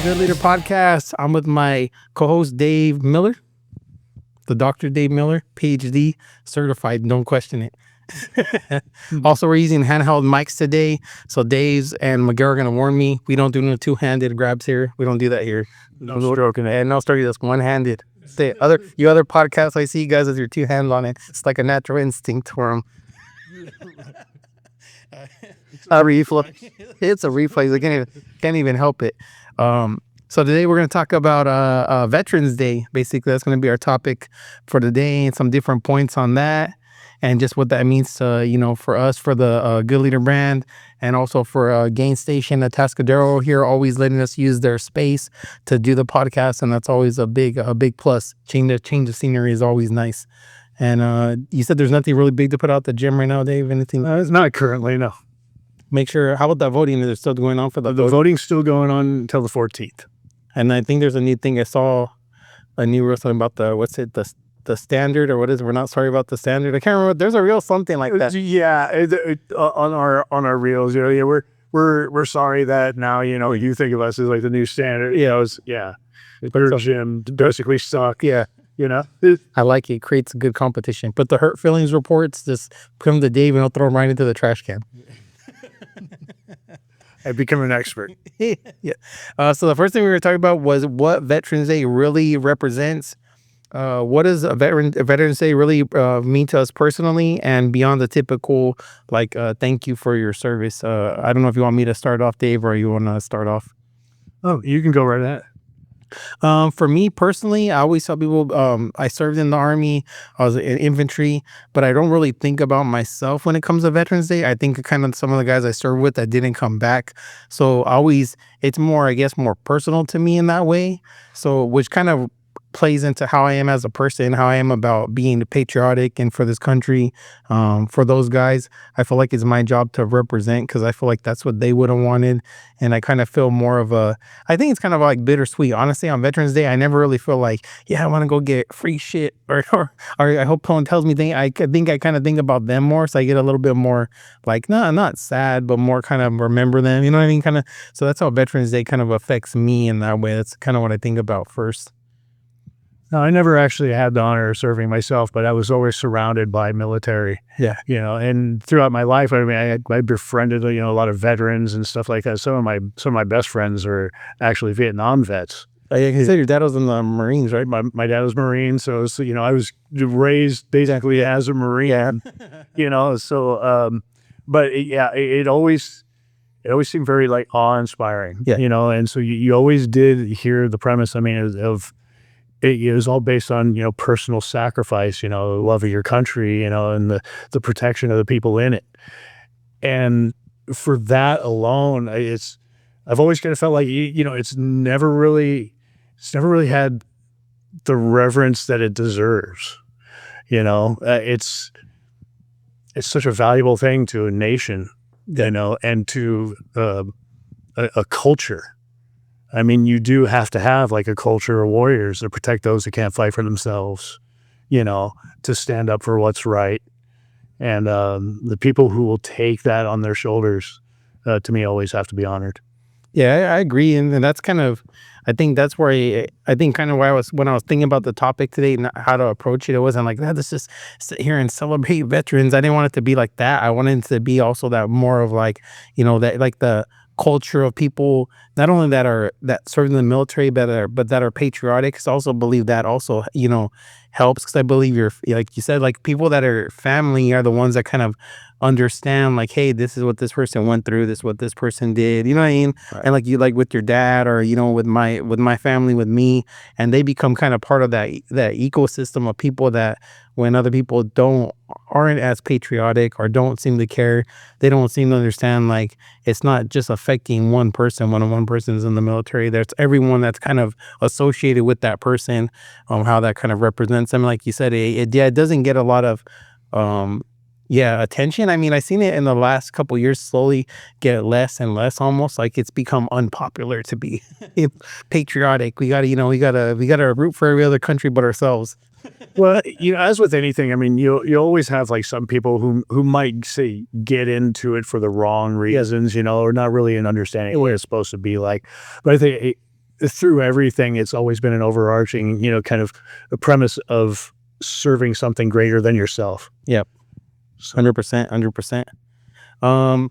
Good Leader Podcast. I'm with my co-host Dave Miller, the Dr. Dave Miller, PhD, certified, don't question it. Also, we're using handheld mics today. So Dave's and Miguel are going to warn me. We don't do no two-handed grabs here. We don't do that here. No stroking it. And no stroking, that's one-handed. You other podcasts, I see you guys with your two hands on it. It's like a natural instinct for them. A reflex. It's a reflex. I can't even help it. So today we're going to talk about Veterans Day. Basically, that's going to be our topic for today, and some different points on that, and just what that means to, for us, for the Good Leader brand, and also for Gain Station Atascadero here, always letting us use their space to do the podcast, and that's always a big plus. Change of scenery is always nice. And you said there's nothing really big to put out the gym right now, Dave? Anything? It's not currently, no. Make sure. How about that voting? Is it still going on for the voting? Voting's still going on until the 14th. And I think there's a new thing. I saw a new rule something about the standard, or what is it? We're not sorry about the standard. I can't remember. There's a real something like that. Yeah, on our reels, we're sorry that now you think of us as like the new standard. Our gym basically suck. Yeah. I like it. It creates a good competition. But the hurt feelings reports just come to Dave and he'll throw them right into the trash can. I become an expert. Yeah. So the first thing we were talking about was what Veterans Day really represents. What does Veterans Day really mean to us personally, and beyond the typical thank you for your service? I don't know if you want me to start off, Dave, or you want to start off. Oh, you can go right ahead. For me personally, I always tell people I served in the Army. I was in infantry, but I don't really think about myself when it comes to Veterans Day. I think kind of some of the guys I served with that didn't come back. So it's more, I guess, more personal to me in that way. So which kind of plays into how I am as a person, how I am about being patriotic and for this country. For those guys, I feel like it's my job to represent, because I feel like that's what they would have wanted. And I kind of feel more of I think it's kind of like bittersweet. Honestly, on Veterans Day, I never really feel like, yeah, I want to go get free shit, or I hope someone tells me I think I kind of think about them more. So I get a little bit more not sad, but more kind of remember them. You know what I mean? Kind of. So that's how Veterans Day kind of affects me in that way. That's kind of what I think about first. No, I never actually had the honor of serving myself, but I was always surrounded by military. Yeah. And throughout my life, I befriended, a lot of veterans and stuff like that. Some of my best friends are actually Vietnam vets. You said your dad was in the Marines, right? My dad was Marine, so I was raised basically as a Marine. But it always seemed very awe-inspiring. Yeah. And so you always did hear the premise. Of it was all based on, personal sacrifice, love of your country, and the protection of the people in it. And for that alone, I've always kind of felt like, it's never really had the reverence that it deserves. It's such a valuable thing to a nation, and to a culture. You do have to have a culture of warriors to protect those who can't fight for themselves, to stand up for what's right. And the people who will take that on their shoulders, to me, always have to be honored. Yeah, I agree. And that's kind of, I think that's where I think kind of why when I was thinking about the topic today and how to approach it, it wasn't like, let's just sit here and celebrate veterans. I didn't want it to be like that. I wanted it to be also that more of that the culture of people, not only that serve in the military, but that are patriotic. Because I also believe that also, helps, because I believe like you said, people that are family are the ones that kind of understand, hey, this is what this person went through, this is what this person did, you know what I mean? Right. And you with your dad, or with my family, with me, and they become kind of part of that ecosystem of people that when other people aren't as patriotic or don't seem to care, they don't seem to understand it's not just affecting one person when one person is in the military. There's everyone that's kind of associated with that person, how that kind of represents them. Like you said, it doesn't get a lot of attention. I seen it in the last couple of years slowly get less and less, almost like it's become unpopular to be patriotic. We gotta root for every other country but ourselves. Well, as with anything, you always have some people who might say get into it for the wrong reasons, or not really an understanding of what it's supposed to be like. But I think through everything, it's always been an overarching, kind of a premise of serving something greater than yourself. Yep. So 100%. 100%. Um,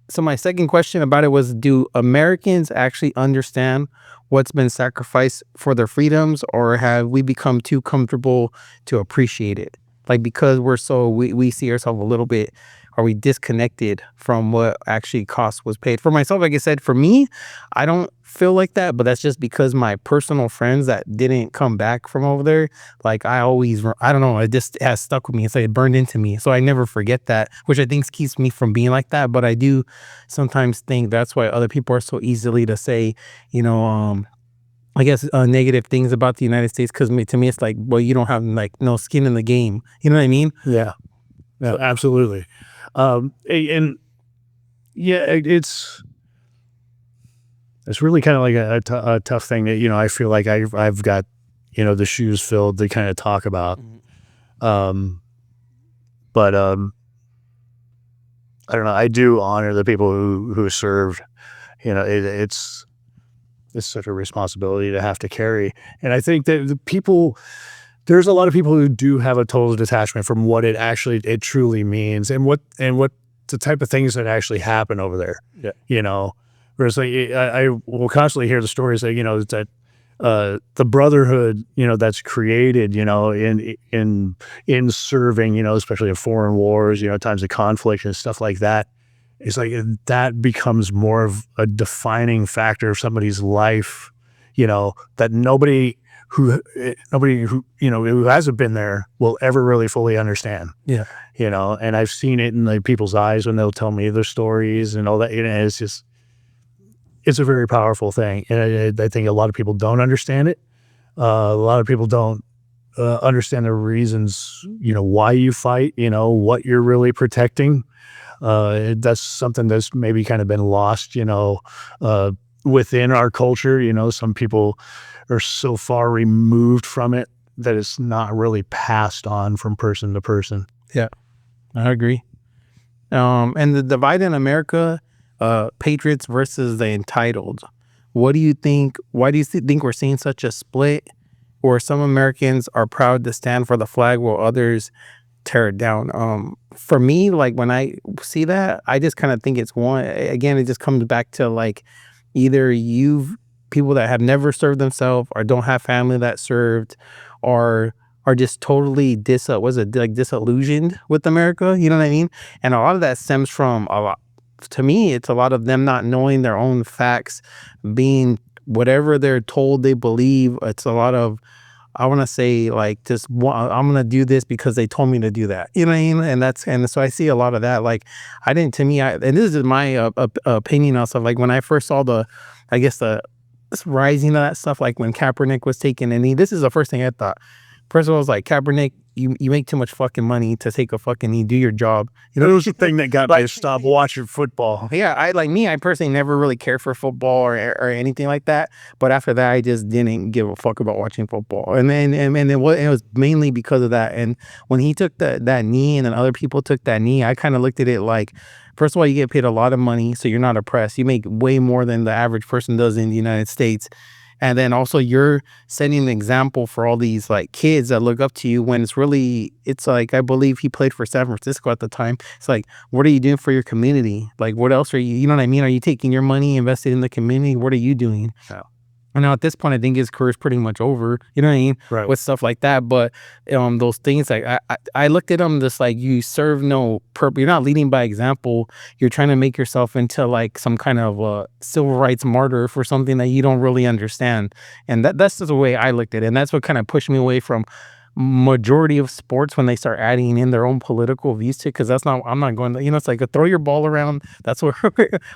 so my second question about it was, do Americans actually understand what's been sacrificed for their freedoms, or have we become too comfortable to appreciate it? Like, because we see ourselves a little bit, are we disconnected from what actually cost was paid? For myself, like I said, for me, I don't feel like that, but that's just because my personal friends that didn't come back from over there, like I don't know, it just has stuck with me. So it burned into me. So I never forget that, which I think keeps me from being like that. But I do sometimes think that's why other people are so easily to say, you know, I guess negative things about the United States, because to me it's like, well, you don't have like no skin in the game. You know what I mean? yeah, yeah, So absolutely. And yeah, it's really kind of like a tough thing that, I feel like I've got, the shoes filled to kind of talk about. Um, but I don't know. I do honor the people who served. It's such a responsibility to have to carry, and I think that there's a lot of people who do have a total detachment from what it truly means, and what the type of things that actually happen over there. Whereas like I will constantly hear the stories that that the brotherhood that's created in serving, especially in foreign wars, times of conflict and stuff like that. It's like that becomes more of a defining factor of somebody's life, that nobody who hasn't been there will ever really fully understand. yeah, And I've seen it in like people's eyes when they'll tell me their stories and all that. It's a very powerful thing, and I think a lot of people don't understand it. A lot of people don't understand the reasons, why you fight, what you're really protecting. That's something that's maybe kind of been lost, within our culture. Some people are so far removed from it that it's not really passed on from person to person. yeah, I agree. And the divide in America, patriots versus the entitled. What do you think? Why do you think we're seeing such a split, where some Americans are proud to stand for the flag while others tear it down? For me, like when I see that, I just kind of think it's one. Again, it just comes back to like either you've people that have never served themselves or don't have family that served, or are just totally disillusioned with America. You know what I mean? And a lot of that stems from a lot. To me, it's a lot of them not knowing their own facts, being whatever they're told they believe. It's a lot of, I want to say, like, I'm going to do this because they told me to do that. You know what I mean? And so I see a lot of that. Like, and this is my opinion also. Like, when I first saw I guess this rising of that stuff, like when Kaepernick was taking a knee, this is the first thing I thought. First of all, I was like, Kaepernick, you make too much fucking money to take a fucking knee. Do your job. It was the thing that got me to stop watching football. Yeah, I personally never really cared for football or anything like that. But after that, I just didn't give a fuck about watching football. And then it was mainly because of that. And when he took that knee, and then other people took that knee, I kind of looked at it like, first of all, you get paid a lot of money, so you're not oppressed. You make way more than the average person does in the United States. And then also you're setting an example for all these like kids that look up to you, when it's like, I believe he played for San Francisco at the time. It's like, what are you doing for your community? Like, what else you know what I mean? Are you taking your money, invested in the community? What are you doing? Yeah. And now at this point, I think his career's pretty much over. You know what I mean? Right. With stuff like that. But those things, like I looked at them just like, you serve no purpose. You're not leading by example. You're trying to make yourself into like some kind of civil rights martyr for something that you don't really understand. And that's just the way I looked at it. And that's what kind of pushed me away from majority of sports when they start adding in their own political views to, because I'm not going to, it's like a throw your ball around. That's what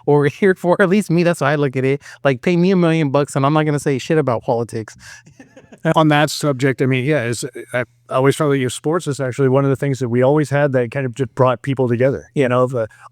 we're here for. At least me, that's how I look at it. Like, pay me $1 million and I'm not going to say shit about politics. On that subject, I mean, yeah, I always felt like sports is actually one of the things that we always had that kind of just brought people together,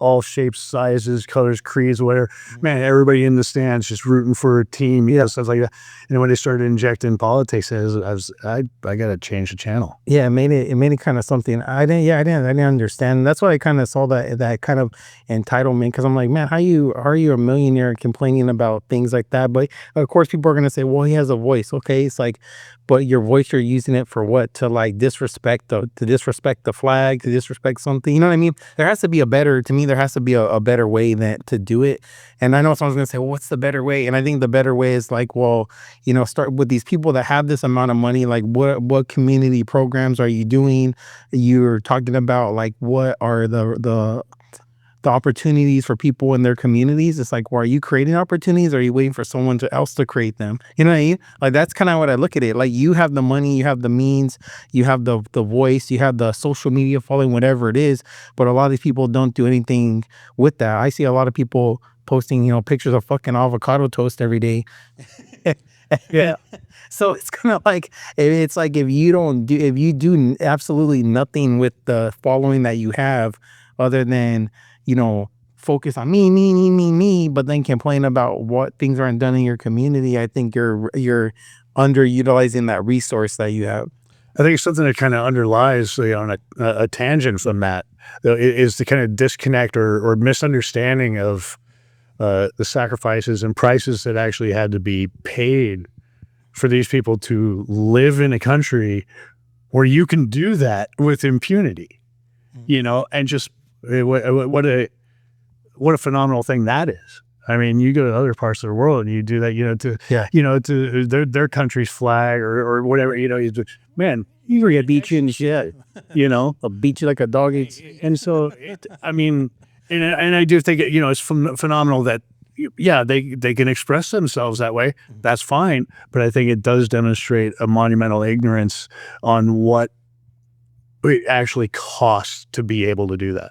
all shapes, sizes, colors, creeds, whatever. Man, everybody in the stands just rooting for a team, stuff like that. And when they started injecting politics, I got to change the channel. Yeah, it made it kind of something I didn't understand. That's why I kind of saw that kind of entitlement, because I'm like, man, how are you a millionaire complaining about things like that? But of course, people are gonna say, well, he has a voice. Okay, it's like, but your voice, you're using it for what? To like disrespect the flag, to disrespect something. You know what I mean? There has to be a better way to do it. And I know someone's gonna say, well, what's the better way? And I think the better way is like, well, start with these people that have this amount of money. Like, what community programs are you doing? You're talking about like, what are the opportunities for people in their communities? It's like, well, are you creating opportunities, or are you waiting for someone else to create them? You know what I mean? Like, that's kind of what I look at it. Like, you have the money, you have the means, you have the voice, you have the social media following, whatever it is. But a lot of these people don't do anything with that. I see a lot of people posting, pictures of fucking avocado toast every day. Yeah. So it's kind of like, it's like, if you do absolutely nothing with the following that you have, other than focus on me, but then complain about what things aren't done in your community, I think you're underutilizing that resource that you have. I think something that kind of underlies on a tangent from that is the kind of disconnect or misunderstanding of the sacrifices and prices that actually had to be paid for these people to live in a country where you can do that with impunity, and just what a phenomenal thing that is. I mean, you go to other parts of the world and you do that, to their country's flag or whatever, man, You're gonna beat you and shit. I'll beat you like a dog. And so, I mean, and I do think, it's phenomenal that, they can express themselves that way. That's fine. But I think it does demonstrate a monumental ignorance on what it actually costs to be able to do that.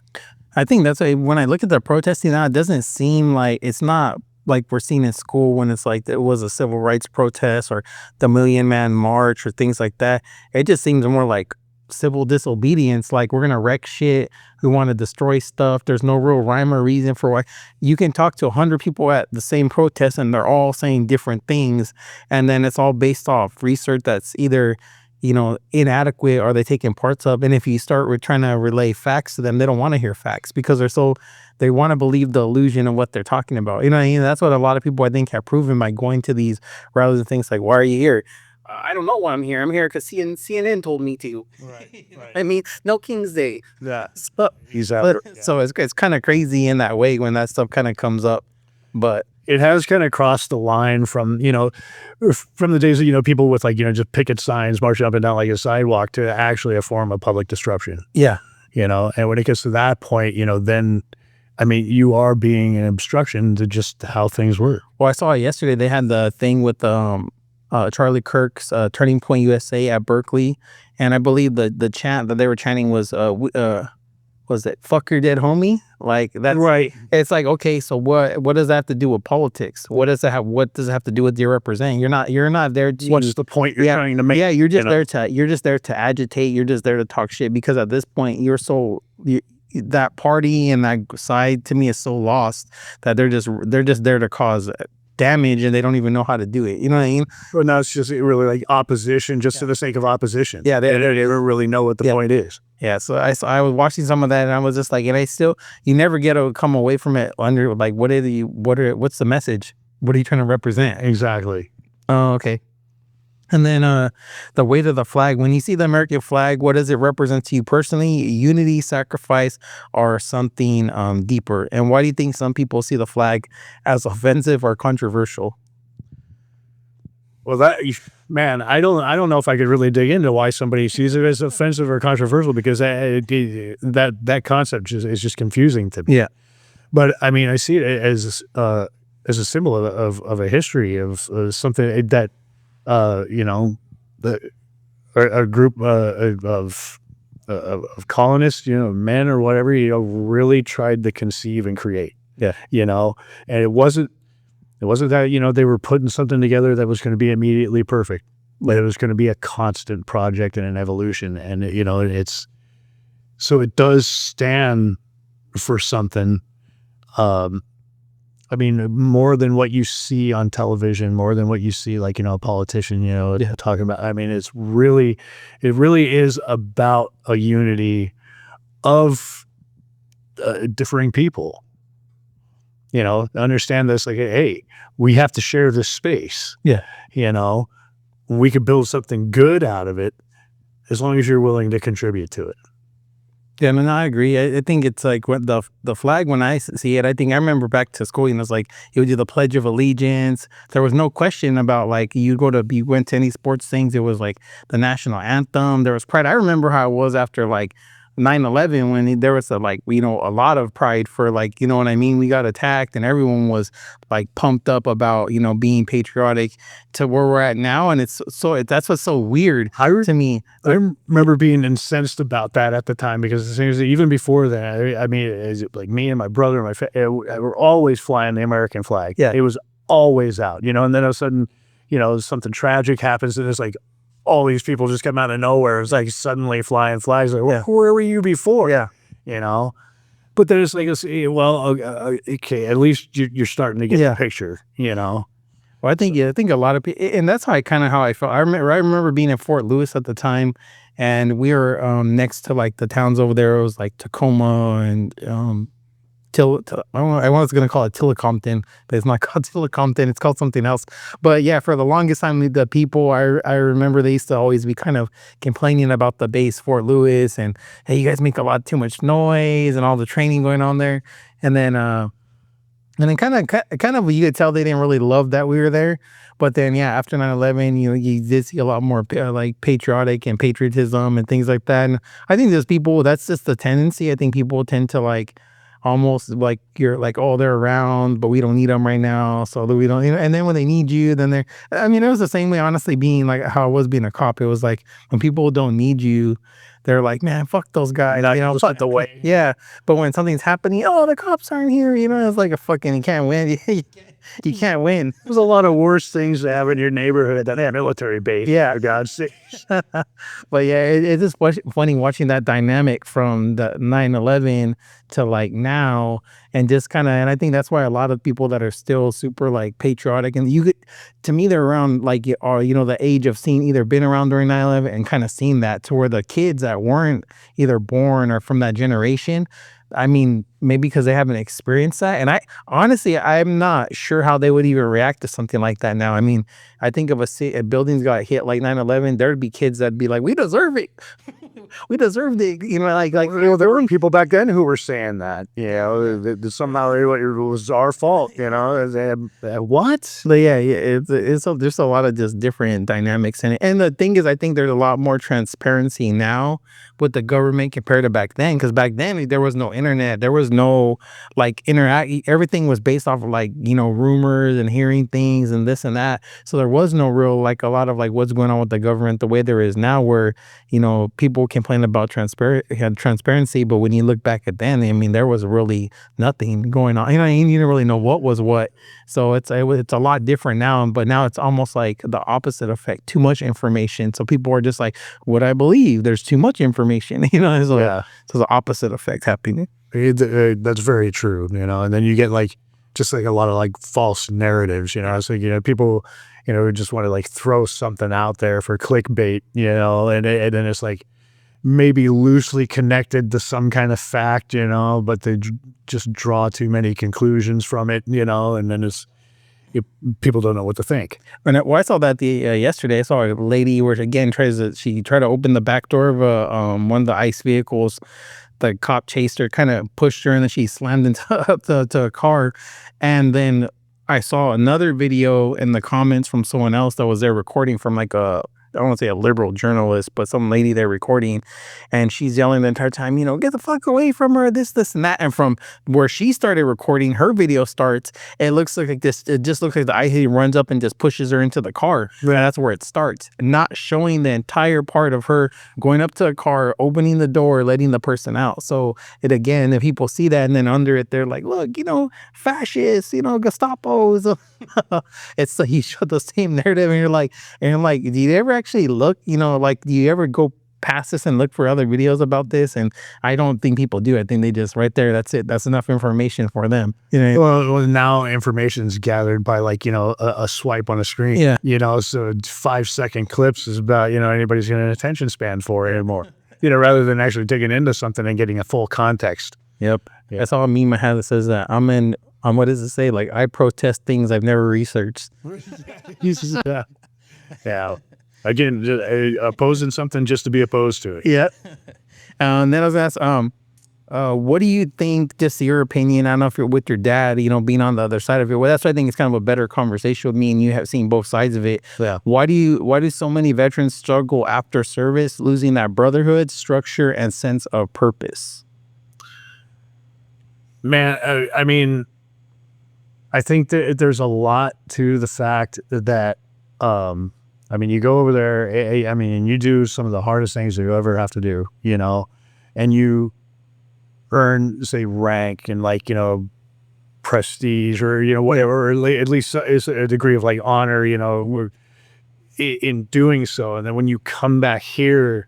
I think that's why when I look at the protesting now, it doesn't seem like, it's not like we're seeing in school when it's like it was a civil rights protest or the Million Man March or things like that. It just seems more like civil disobedience. Like, we're gonna wreck shit, we want to destroy stuff. There's no real rhyme or reason for why. You can talk to 100 people at the same protest and they're all saying different things, and then it's all based off research that's either inadequate or they taking parts of. And if you start with trying to relay facts to them, they don't want to hear facts because they want to believe the illusion of what they're talking about. You know what I mean? That's what a lot of people, I think, have proven by going to these rallies and things like, why are you here? I don't know why I'm here. I'm here because CNN told me to. Right. I mean, no King's Day. Yeah. So it's kind of crazy in that way when that stuff kind of comes up. But it has kind of crossed the line from the days of, people with just picket signs marching up and down like a sidewalk to actually a form of public disruption. Yeah. And when it gets to that point, then, I mean, you are being an obstruction to just how things were. Well, I saw yesterday they had the thing with Charlie Kirk's Turning Point USA at Berkeley, and I believe the chant that they were chanting was it "fuck your dead homie"? Like, that's right. It's like, okay, so what does that have to do with politics? What does it have to do with your representing? You're not there to. What's the point you're trying to make? Yeah, you're just there to agitate. You're just there to talk shit, because at this point that party and that side to me is so lost that they're just there to cause damage, and they don't even know how to do it. You know what I mean? Well, now it's just really like opposition just for the sake of opposition. Yeah, they don't really know what the point is. Yeah, so I was watching some of that, and I was just like, and you never get to come away from it under like, what's the message? What are you trying to represent? Exactly. Oh, okay. And then the weight of the flag. When you see the American flag, what does it represent to you personally? Unity, sacrifice, or something deeper? And why do you think some people see the flag as offensive or controversial? Well, I don't know if I could really dig into why somebody sees it as offensive or controversial, because that concept is just confusing to me. Yeah. But I mean, I see it as a symbol of a history of something that a group of colonists, men or whatever, really tried to conceive and create. Yeah. And it wasn't that, they were putting something together that was going to be immediately perfect. But it was going to be a constant project and an evolution. And, so it does stand for something. I mean, more than what you see on television, more than what you see, like, a politician, talking about. I mean, it really is about a unity of differing people. Understand this, like, hey, we have to share this space. Yeah. We could build something good out of it as long as you're willing to contribute to it. Yeah, no, I agree. I think it's like when the flag, when I see it, I think I remember back to school, it's like you would do the Pledge of Allegiance. There was no question about like you went to any sports things. It was like the national anthem. There was pride. I remember how it was after like 9/11 when there was a lot of pride for like, you know what I mean? We got attacked and everyone was like pumped up about, being patriotic to where we're at now. And that's what's so weird to me. I remember being incensed about that at the time because even before that, I mean, like me and my brother and we're always flying the American flag. Yeah. It was always out, and then all of a sudden, something tragic happens and it's like, all these people just come out of nowhere. It's like suddenly flying flags. Like, where were you before? Yeah. But then it's like, okay, at least you're starting to get the picture, Well, I think a lot of people, and that's how I felt. I remember being in Fort Lewis at the time, and we were next to like the towns over there. It was like Tacoma and I was going to call it Tillicomton, but it's not called Tillicomton. It's called something else. But yeah, for the longest time, the people, I remember they used to always be kind of complaining about the base Fort Lewis and, hey, you guys make a lot too much noise and all the training going on there. And then kind of you could tell they didn't really love that we were there. But then, yeah, after 9/11, you did see a lot more like patriotic and patriotism and things like that. And I think there's people, that's just the tendency. I think people tend to like, almost like you're like, oh, they're around, but we don't need them right now. So we don't, and then when they need you, then it was the same way, honestly, being like how I was being a cop. It was like when people don't need you, they're like, man, fuck those guys. Fuck the way. Yeah. But when something's happening, oh, the cops aren't here. It's like a fucking, you can't win. You can't win. There's a lot of worse things to have in your neighborhood than a military base. Yeah. For God's sake. But yeah, it's just funny watching that dynamic from the 9/11 to like now, and just kind of, and I think that's why a lot of people that are still super like patriotic, and to me, they're around like, the age of either been around during 9/11 and kind of seen that, to where the kids that weren't either born or from that generation, I mean, maybe because they haven't experienced that. And I'm not sure how they would even react to something like that now. I mean, I think if buildings got hit like 9/11, there'd be kids that'd be like, we deserve it. We deserved it. There were people back then who were saying that, somehow it was our fault, what? But yeah, there's a lot of just different dynamics in it. And the thing is, I think there's a lot more transparency now with the government compared to back then. Because back then there was no internet, there was no like everything was based off of like, rumors and hearing things and this and that. So there was no real like a lot of like what's going on with the government the way there is now, where people complain about transparency, but when you look back at then, I mean, there was really nothing going on. You didn't really know what was what. So it's a lot different now, but now it's almost like the opposite effect, too much information. So people are just like, what I believe, there's too much information, so the opposite effect happening. That's very true, and then you get like, just like a lot of like false narratives, so, people, just want to like throw something out there for clickbait, and then it's like maybe loosely connected to some kind of fact, but they just draw too many conclusions from it, and then people don't know what to think. And I saw that yesterday. I saw a lady where again tried to open the back door of one of the ICE vehicles. The cop chased her, kind of pushed her, and then she slammed into a car. And then I saw another video in the comments from someone else that was there recording from like I don't want to say a liberal journalist, but some lady there recording, and she's yelling the entire time, get the fuck away from her, this, and that. And from where she started recording, her video starts, it looks like this, it just looks like the IC runs up and just pushes her into the car. And that's where it starts, not showing the entire part of her going up to a car, opening the door, letting the person out. So it, again, if people see that and then under it, they're like, look, fascists, Gestapos. It's like you show the same narrative, and you're like, do you ever actually look, like, do you ever go past this and look for other videos about this? And I don't think people do. I think they just, right there, that's it. That's enough information for them. Well, now information's gathered by a swipe on a screen. Yeah. So 5-second clips is about, anybody's got an attention span for anymore. Rather than actually digging into something and getting a full context. Yep. Yeah. I saw a meme I had that says that what does it say? Like, I protest things I've never researched. Yeah. Again, opposing something just to be opposed to it. Yeah. And then I was asked, what do you think, just your opinion? I don't know if you're with your dad, being on the other side of it. Well, that's why I think it's kind of a better conversation with me, and you have seen both sides of it. Yeah. Why do so many veterans struggle after service, losing that brotherhood, structure, and sense of purpose? Man, I mean, I think that there's a lot to the fact that, you go over there, and you do some of the hardest things that you ever have to do, and you earn, say, rank and prestige or, whatever, or at least is a degree of honor, in doing so. And then when you come back here,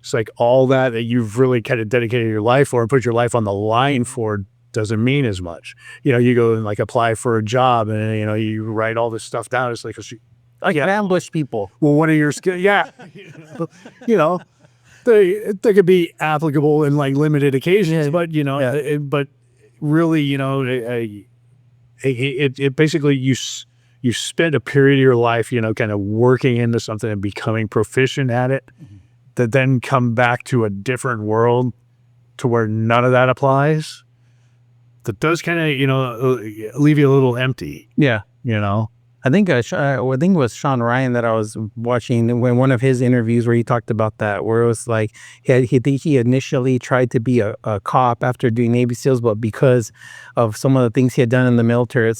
it's like all that you've really kind of dedicated your life for and put your life on the line for doesn't mean as much. You go and apply for a job, and you write all this stuff down. It's like, ambush people. Well, one of your skills, yeah, they could be applicable in limited occasions, but but really, it basically you spend a period of your life, kind of working into something and becoming proficient at it, that then come back to a different world to where none of that applies. That does kind of, leave you a little empty. Yeah. I think it was Sean Ryan that I was watching when one of his interviews where he talked about that, where it was like he initially tried to be a cop after doing Navy SEALs, but because of some of the things he had done in the military,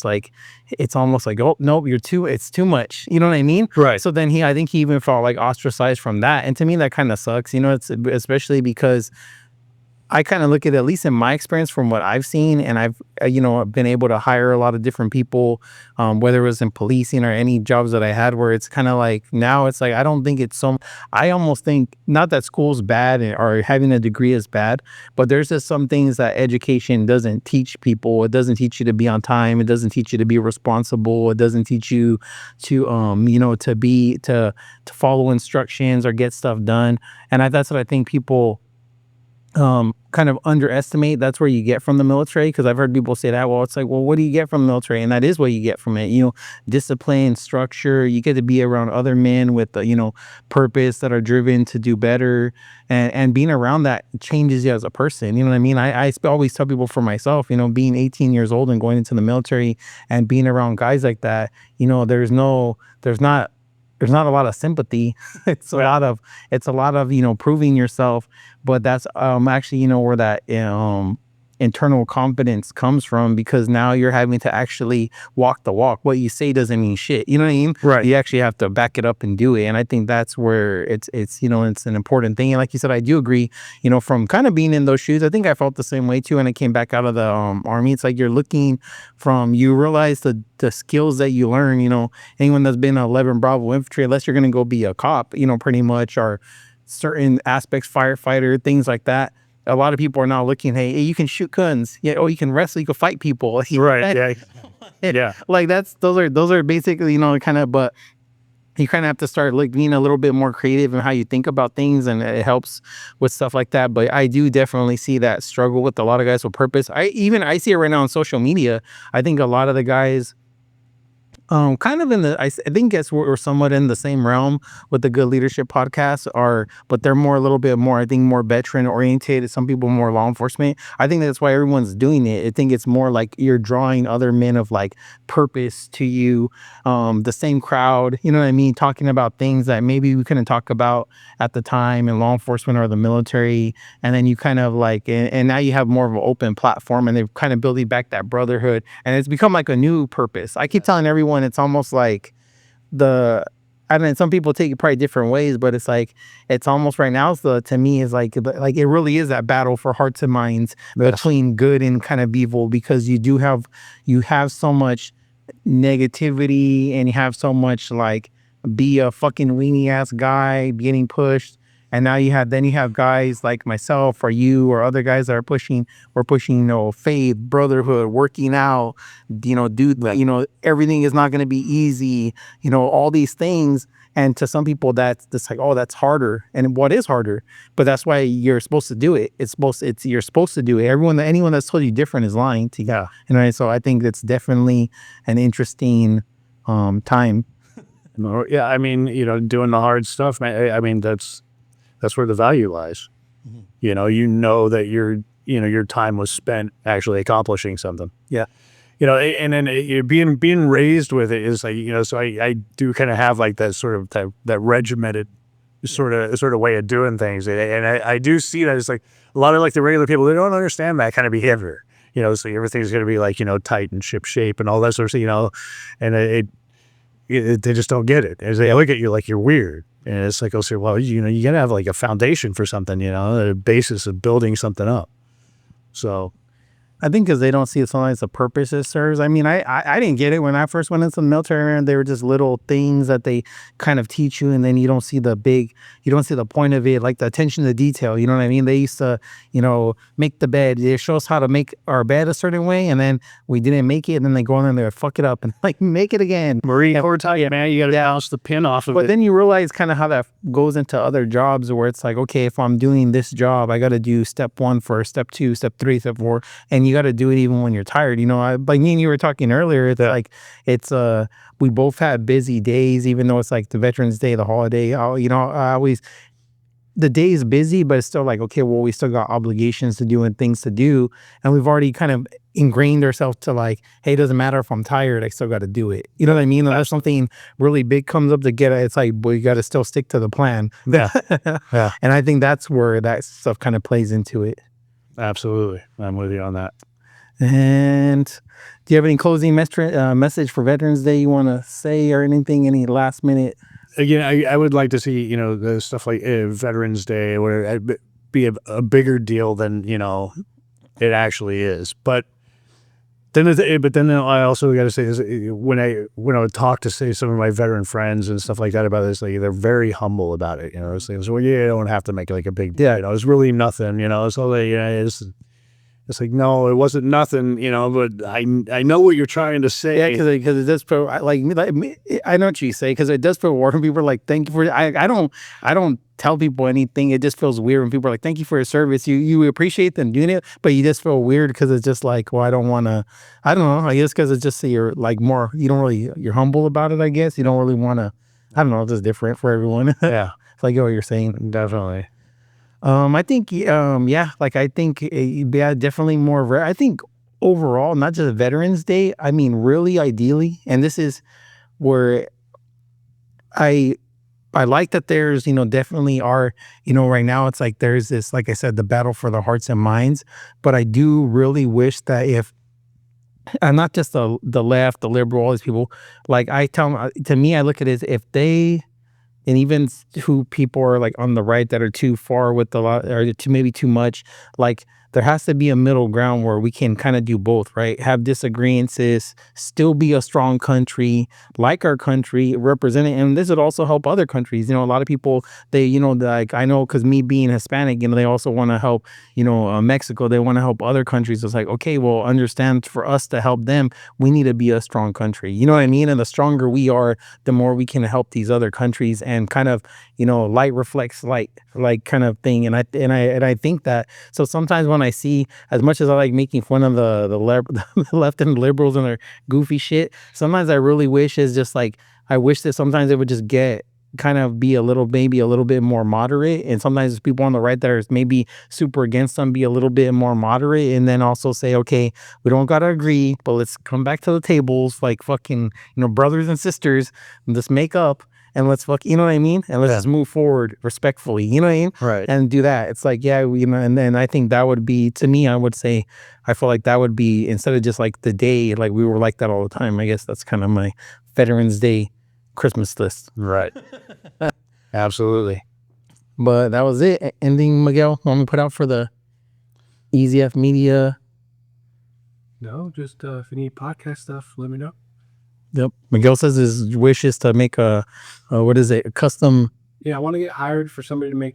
it's almost like, oh nope, it's too much. You know what I mean? Right. So then I think he even felt ostracized from that, and to me that kind of sucks. It's especially because I kind of look at least in my experience from what I've seen, and I've, been able to hire a lot of different people, whether it was in policing or any jobs that I had, where it's kind of now it's I don't think I almost think not that school's bad or having a degree is bad, but there's just some things that education doesn't teach people. It doesn't teach you to be on time. It doesn't teach you to be responsible. It doesn't teach you to, to follow instructions or get stuff done. And that's what I think people kind of underestimate. That's where you get from the military, because I've heard people say that. Well, it's what do you get from the military? And that is what you get from it. Discipline, structure. You get to be around other men with purpose, that are driven to do better, and being around that changes you as a person. You know what I mean? I always tell people, for myself, being 18 years old and going into the military and being around guys like that, there's not a lot of sympathy. It's a lot of proving yourself, but that's actually where that internal confidence comes from, because now you're having to actually walk the walk. What you say doesn't mean shit. You know what I mean? Right. You actually have to back it up and do it. And I think that's where it's an important thing. And like you said, I do agree, from kind of being in those shoes, I think I felt the same way too. And I came back out of the Army. It's you're looking you realize the skills that you learn, anyone that's been 11 Bravo infantry, unless you're going to go be a cop, pretty much, or certain aspects, firefighter, things like that. A lot of people are now looking, hey, you can shoot guns. Yeah. Oh, you can wrestle. You can fight people. Right. Yeah. Yeah. Those are basically, kind of, but you kind of have to start being a little bit more creative in how you think about things, and it helps with stuff like that. But I do definitely see that struggle with a lot of guys with purpose. I see it right now on social media. I think a lot of the guys, Kind of in the, I think guess we're somewhat in the same realm with the Good Leadership podcast, are, but they're more a little bit more, I think, more veteran orientated. Some people more law enforcement. I think that's why everyone's doing it. I think it's more like you're drawing other men of like purpose to you, the same crowd. You know what I mean? Talking about things that maybe we couldn't talk about at the time in law enforcement or the military, and then you kind of like, and now you have more of an open platform, and they're kind of building back that brotherhood, and it's become like a new purpose. I keep telling everyone it's almost like the, I mean, some people take it probably different ways, but it's like it's almost right now. It's the, to me is like it really is that battle for hearts and minds between good and kind of evil, because you have so much negativity, and you have so much like be a fucking weenie ass guy getting pushed. And now you have guys like myself or you or other guys that are pushing, we're pushing, faith, brotherhood, working out, dude, everything is not going to be easy, all these things. And to some people that's like, oh, that's harder. And what is harder? But that's why you're supposed to do it. You're supposed to do it. Anyone that's told you different is lying to you. Yeah. So I think it's definitely an interesting time. No, yeah, I mean, doing the hard stuff, man. I mean, that's where the value lies. That your time was spent actually accomplishing something. Yeah. And then being raised with it is like, so I do kind of have like that sort of that regimented sort of way of doing things. And I do see that it's like a lot of like the regular people, they don't understand that kind of behavior, so everything's going to be like, tight and ship shape and all that sort of, and they just don't get it. As they look at you like you're weird. And it's like, I'll say, well, you got to have like a foundation for something, a basis of building something up. So I think because they don't see sometimes the purpose it serves. I mean, I didn't get it when I first went into the military, and they were just little things that they kind of teach you, and then you don't see the point of it, like the attention to detail. You know what I mean? They used to, make the bed. They show us how to make our bed a certain way, and then we didn't make it, and then they go in there and they fuck it up and like make it again. Marine Corps taught you, man, you got to bounce the pin off of it. But then you realize kind of how that goes into other jobs, where it's like, okay, if I'm doing this job, I got to do step 1 first, step 2, step 3, step 4, and you got to do it even when you're tired. Like me and you were talking earlier, it's like we both had busy days, even though it's like the Veterans Day, the holiday. I always, the day is busy, but it's still like, okay, well, we still got obligations to do and things to do, and we've already kind of ingrained ourselves to like, hey, it doesn't matter if I'm tired, I still got to do it. You know what I mean? Unless something really big comes up to get it, it's like, well, you got to still stick to the plan. Yeah. Yeah. And I think that's where that stuff kind of plays into it. Absolutely. I'm with you on that. And do you have any closing message for Veterans Day you want to say, or anything, any last minute? Again, I would like to see, the stuff like Veterans Day or whatever be a bigger deal than, it actually is. But then I also got to say this, when I would talk to say some of my veteran friends and stuff like that about this, like they're very humble about it. It's like, well, yeah, you don't have to make it like a big deal. It's really nothing. It's all that. It's like, no, it wasn't nothing, but I know what you're trying to say. Yeah, because it does put, like I know what you say, because it does put water. People are like, thank you for, I don't tell people anything. It just feels weird when people are like, thank you for your service. You appreciate them doing it, but you just feel weird because it's just like, well, I don't want to, I don't know, I guess because it's just you're like more, you're humble about it, I guess. You don't really want to, I don't know, it's just different for everyone. Yeah. It's like what you're saying. Definitely. I think, I think, definitely more. I think overall, not just Veterans Day. I mean, really, ideally, and this is where I like that there's, definitely are, right now it's like there's this, like I said, the battle for the hearts and minds. But I do really wish that if, and not just the left, the liberal, all these people, like I tell them, to me, I look at it as if they. And even who people are like on the right that are too far with the lot, or maybe too much, like there has to be a middle ground where we can kind of do both, right? Have disagreements, still be a strong country, like our country, represent it. And this would also help other countries. A lot of people, they, like I know, because me being Hispanic, they also want to help, Mexico. They want to help other countries. It's like, okay, well, understand, for us to help them, we need to be a strong country. You know what I mean? And the stronger we are, the more we can help these other countries, and kind of, light reflects light, like kind of thing. And I think that, so sometimes when when I see, as much as I like making fun of the left and liberals and their goofy shit, sometimes I really wish is just like, I wish that sometimes it would just get kind of be a little, maybe a little bit more moderate, and sometimes people on the right that are maybe super against them be a little bit more moderate, and then also say, okay, we don't gotta agree, but let's come back to the tables like fucking, brothers and sisters, and just make up, and let's you know what I mean, and let's just move forward respectfully, you know what I mean, Right. and do that. It's like, yeah, and then I think that would be, to me, I would say, I feel like that would be, instead of just like the day, like we were like that all the time. I guess that's kind of my Veterans Day Christmas list. Right. Absolutely. But that was it. Ending, Miguel, want me to put out for the Easy F Media? No, just if you need podcast stuff, let me know. Yep. Miguel says his wish is to make a custom. Yeah, I want to get hired for somebody to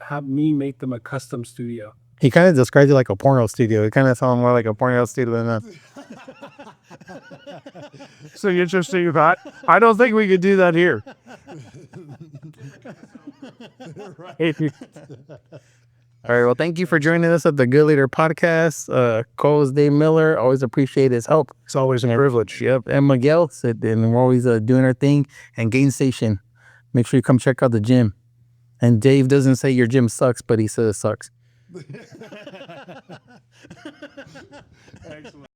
have me make them a custom studio. He kind of described it like a porno studio. It kind of sounded more like a porno studio than that. So interesting thought. I don't think we could do that here. All right. Well, thank you for joining us at the Good Leader Podcast. Cole's Dave Miller. Always appreciate his help. It's always a privilege. Yep. And Miguel said, and we're always doing our thing. And Gain Station. Make sure you come check out the gym. And Dave doesn't say your gym sucks, but he says it sucks. Excellent.